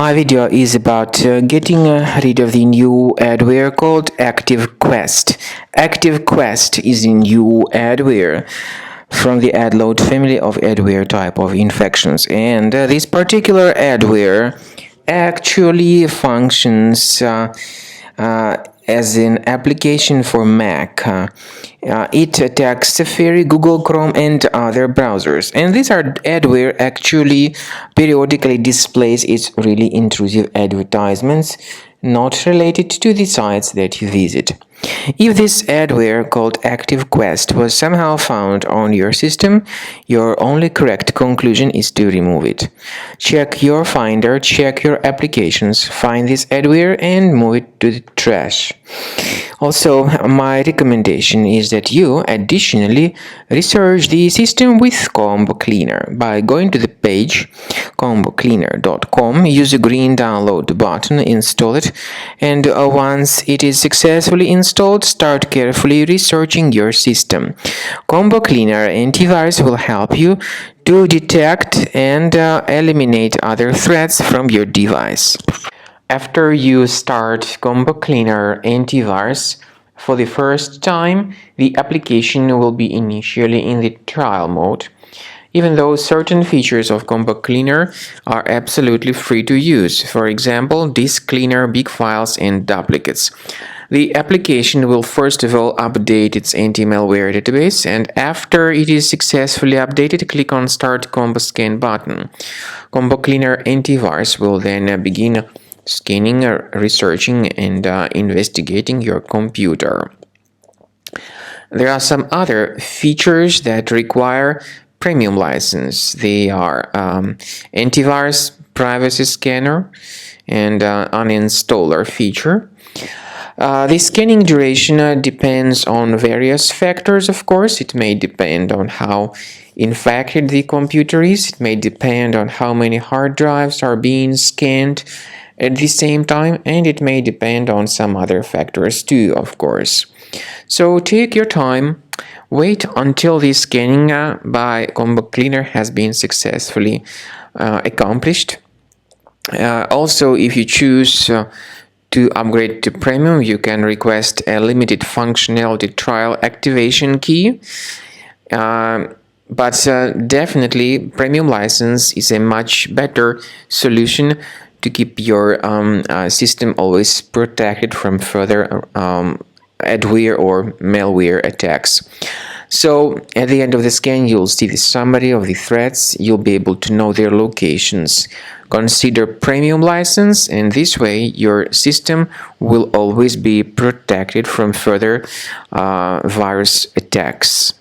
My video is about getting rid of the new adware called ActiveQuest. ActiveQuest is a new adware from the adload family of adware type of infections, and this particular adware actually functions as an application for Mac. It attacks Safari, Google Chrome, and other browsers. And this adware actually periodically displays its really intrusive advertisements not related to the sites that you visit. If this adware called ActiveQuest was somehow found on your system, your only correct conclusion is to remove it. Check your Finder, check your applications, find this adware and move it to the trash. Also, my recommendation is that you additionally research the system with Combo Cleaner. By going to the page combocleaner.com, use the green download button, install it, and once it is successfully installed, start carefully researching your system. Combo Cleaner antivirus will help you to detect and eliminate other threats from your device. After you start Combo Cleaner antivirus for the first time, the application will be initially in the trial mode, even though certain features of Combo Cleaner are absolutely free to use. For example, disk cleaner, big files, and duplicates. The application will first of all update its anti-malware database, and after it is successfully updated, click on Start Combo Scan button. Combo Cleaner antivirus will then begin scanning, researching, and investigating your computer. There are some other features that require premium license. They are antivirus, privacy scanner, and uninstaller feature. The scanning duration depends on various factors, of course. It may depend on how infected the computer is. It may depend on how many hard drives are being scanned at the same time, and it may depend on some other factors too, of course. So take your time, wait until the scanning by Combo Cleaner has been successfully accomplished. Also, if you choose to upgrade to premium, you can request a limited functionality trial activation key. But definitely premium license is a much better solution to keep your system always protected from further adware or malware attacks. So at the end of the scan, you'll see the summary of the threats. You'll be able to know their locations. Consider premium license, and this way your system will always be protected from further virus attacks.